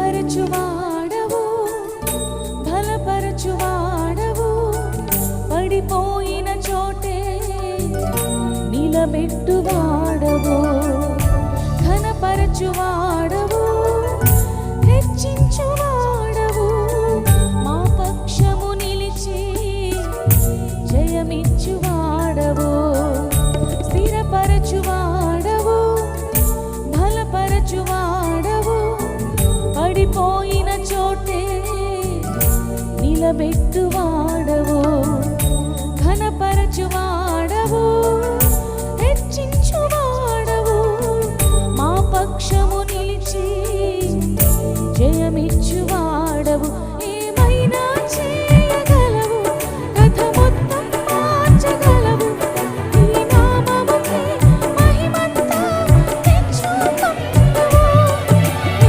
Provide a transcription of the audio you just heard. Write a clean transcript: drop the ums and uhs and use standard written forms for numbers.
స్థిరపరచువాడవు, బలపరచువాడవు, పడిపోయిన చోటే నిలబెట్టువాడవు, ఘనపరచువాడవు, హెచ్చించువాడవు, మా పక్షము నిలిచి జయమిచ్చువాడవు, స్థిరపరచువాడవు, బలపరచువాడవు, పడిపోయిన చోటే నిలబెట్టువాడవు, ఘనపరచువాడవు, హెచ్చించువాడవు, మా పక్షము నిలిచి జయమిచ్చు